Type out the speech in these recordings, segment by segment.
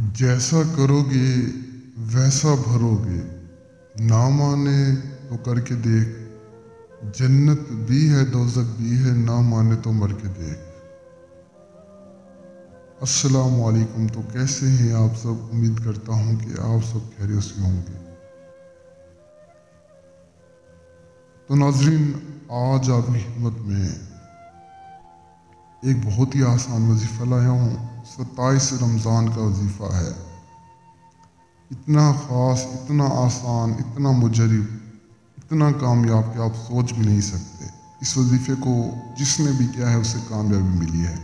जैसा करोगे वैसा भरोगे, ना माने तो करके देख। जन्नत भी है दोज़ख भी है, ना माने तो मर के देख। अस्सलाम वालेकुम। तो कैसे हैं आप सब? उम्मीद करता हूँ कि आप सब खैरियत से होंगे। तो नाज़रीन, आज आपकी खिदमत में एक बहुत ही आसान वजीफ़ा लाया हूँ। 27 रमज़ान का वजीफ़ा है। इतना ख़ास, इतना आसान, इतना मुजरिब, इतना कामयाब कि आप सोच भी नहीं सकते। इस वजीफ़े को जिसने भी किया है उसे कामयाबी मिली है।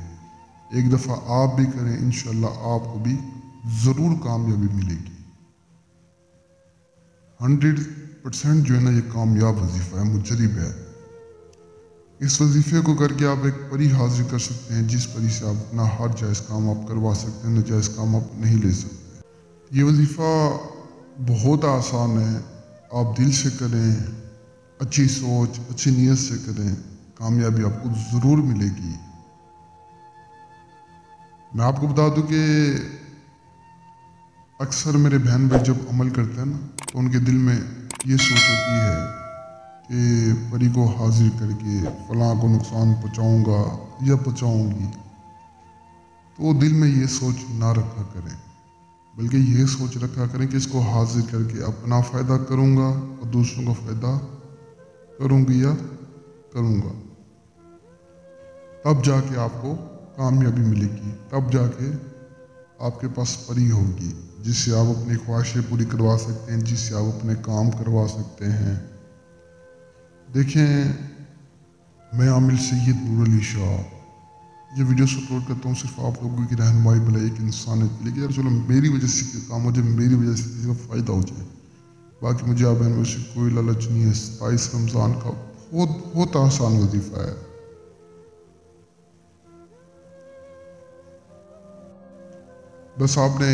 एक दफ़ा आप भी करें, इंशाअल्लाह आपको भी ज़रूर कामयाबी मिलेगी। 100% जो है ना, ये कामयाब वजीफ़ा है, मुजरिब है। इस वजीफ़े को करके आप एक परी हाजिर कर सकते हैं, जिस परी से आप अपना हर जायज़ काम आप करवा सकते हैं, नाजायज़ काम आप नहीं ले सकते। ये वजीफ़ा बहुत आसान है। आप दिल से करें, अच्छी सोच, अच्छी नीयत से करें, कामयाबी आपको ज़रूर मिलेगी। मैं आपको बता दूं कि अक्सर मेरे बहन भाई जब अमल करते हैं ना, तो उनके दिल में ये सोच होती है कि परी को हाजिर करके फलां को नुकसान पहुंचाऊंगा या पहुंचाऊंगी। तो दिल में ये सोच ना रखा करें, बल्कि ये सोच रखा करें कि इसको हाजिर करके अपना फ़ायदा करूंगा और दूसरों का फ़ायदा करूंगी या करूंगा। तब जाके आपको कामयाबी मिलेगी, तब जाके आपके पास परी होगी जिससे आप अपनी ख्वाहिशें पूरी करवा सकते हैं, जिससे आप अपने काम करवा सकते हैं। देखें, मैं आमिल सैयद नूर अली शाह ये वीडियोस अपलोड करता हूँ सिर्फ आप लोगों की रहनुमाई भलाई एक इंसानियत के लिए कि यार चलो मेरी वजह से काम हो जाए, मेरी वजह से किसी का फ़ायदा हो जाए। बाकी मुझे आप बहन से कोई लालच नहीं है। 27 रमज़ान का बहुत आसान वजीफ़ा है। बस आपने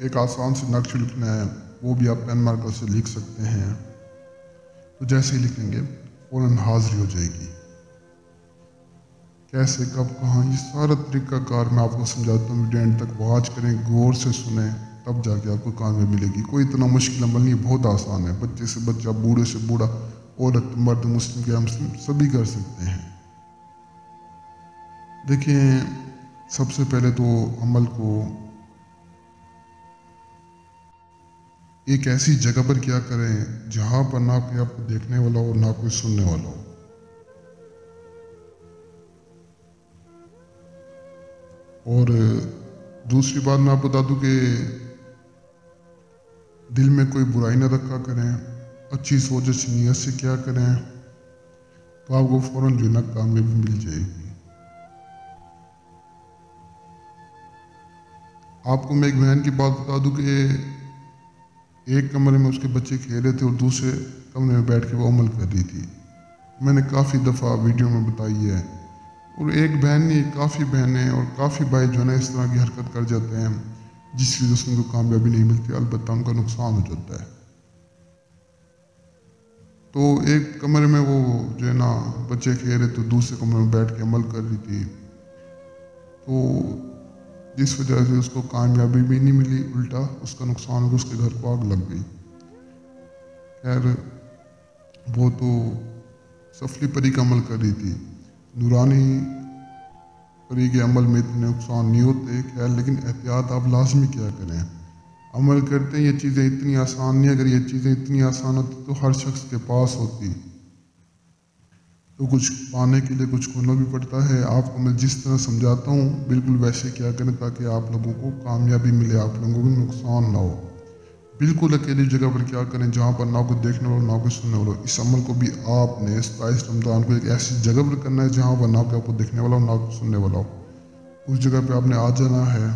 एक आसान से नक्श लिखना है, वो भी आप पेन मार्कर से लिख सकते हैं। तो जैसे ही लिखेंगे फ़ौरन हाज़िरी हो जाएगी। कैसे, कब, कहाँ, ये सारा तरीक़ाकार मैं आपको समझाता हूँ। वीडियो एंड तक वॉच करें, गौर से सुने, तब जाके आपको कामयाबी मिलेगी। कोई इतना मुश्किल अमल नहीं है, बहुत आसान है। बच्चे से बच्चा, बूढ़े से बूढ़ा, औरत, मर्द, मुस्लिम के मुस्लिम सभी कर सकते हैं। देखिए, सबसे पहले तो अमल को एक ऐसी जगह पर क्या करें जहाँ पर ना कोई आपको देखने वाला हो, ना कोई सुनने वाला हो। और दूसरी बात मैं आपको बता दूं कि दिल में कोई बुराई ना रखा करें, अच्छी सोच, अच्छी नीयत से क्या करें, तो आपको फ़ौरन जो है ना कामयाबी मिल जाएगी। आपको मैं एक बहन की बात बता दूं कि एक कमरे में उसके बच्चे खेल रहे थे और दूसरे कमरे में बैठ के वो अमल कर रही थी। मैंने काफ़ी दफ़ा वीडियो में बताई है। और एक बहन नहीं, काफ़ी बहनें और काफ़ी भाई जो है ना इस तरह की हरकत कर जाते हैं, जिसकी वजह से उनको कामयाबी नहीं मिलती, अलबत्ता उनका नुकसान हो जाता है। तो एक कमरे में वो जो है ना बच्चे खेल रहे थे, दूसरे कमरे में बैठ के अमल कर रही थी। तो जिस वजह से उसको कामयाबी भी नहीं मिली, उल्टा उसका नुकसान हो गया, उसके घर को आग लग गई। खैर, वो तो सफली परी का अमल कर रही थी, नूरानी परी के अमल में इतने नुकसान नहीं होते। खैर, लेकिन एहतियात आप लाजमी क्या करें। अमल करते हैं, ये चीज़ें इतनी आसान नहीं। अगर ये चीज़ें इतनी आसान होती तो हर शख्स के पास होती। तो कुछ पाने के लिए कुछ खोना भी पड़ता है। आपको मैं जिस तरह समझाता हूँ बिल्कुल वैसे क्या करें, ताकि आप लोगों को कामयाबी मिले, आप लोगों को नुकसान ना हो। बिल्कुल अकेली जगह पर क्या करें जहाँ पर ना कोई देखने वाला, ना कोई सुनने वाला। इस अमल को भी आपने 27 रमज़ान को एक ऐसी जगह पर करना है जहाँ पर ना कोई आपको देखने वाला हो, ना कोई सुनने वाला हो। उस जगह पे आपने आ जाना है।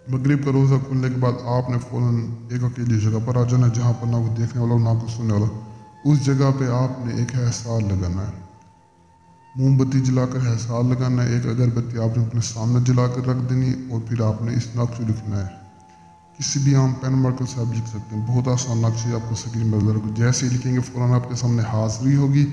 मगरिब का रोज़ा खुलने के बाद आपने फ़ौरन एक अकेली जगह पर आ जाना है जहाँ पर ना कोई देखने वाला हो, ना कोई सुनने वाला। उस जगह पे आपने एक एहसास लगाना है, मोमबत्ती जलाकर एहसास लगाना है। एक अगरबत्ती आपने अपने सामने जलाकर रख देनी और फिर आपने इस नक्श लिखना है। किसी भी आम पेन मार्कर से आप लिख सकते हैं। बहुत आसान नक्शे आपको स्क्रीन पर नजर। जैसे ही लिखेंगे फ़ौरन आपके सामने हाज़िरी होगी।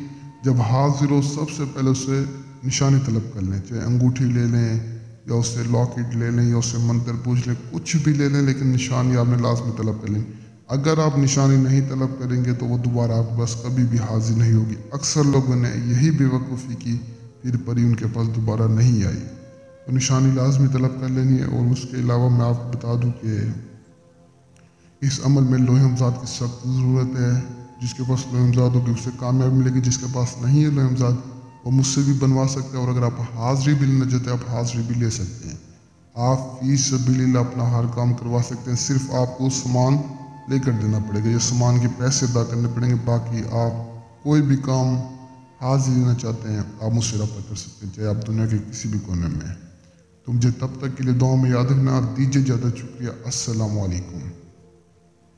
जब हाज़िर हो सबसे पहले उससे निशानी तलब कर लें, चाहे अंगूठी ले लें या उससे लॉकेट ले लें या उससे मंत्र पूछ लें, कुछ भी ले लें, लेकिन निशानी आपने लाजमी तलब कर लें। अगर आप निशानी नहीं तलब करेंगे तो वो दोबारा आपके पास कभी भी हाजिर नहीं होगी। अक्सर लोगों ने यही बेवकूफ़ी की, फिर परी उनके पास दोबारा नहीं आई। तो निशानी लाजमी तलब कर लेनी है। और उसके अलावा मैं आपको बता दूं कि इस अमल में लोहे हमजाद की सख्त ज़रूरत है। जिसके पास लोहे हमजाद होगी उससे कामयाबी मिलेगी, जिसके पास नहीं है लोहे हमजाद वो मुझसे भी बनवा सकते हैं। और अगर आप हाज़िरी भी लेना चाहते हैं आप हाज़िरी भी ले सकते हैं। आप फीस सबिलिल्लाह अपना हर काम करवा सकते हैं, सिर्फ आपको सामान लेकर देना पड़ेगा, ये सामान के पैसे अदा करने पड़ेंगे। बाकी आप कोई भी काम हाजिर लेना चाहते हैं आप मुझसे रब्ता कर सकते हैं, चाहे आप दुनिया के किसी भी कोने में हैं। तो मुझे तब तक के लिए दुआ में याद रखना। दीजिए ज़्यादा शुक्रिया। अस्सलाम वालेकुम।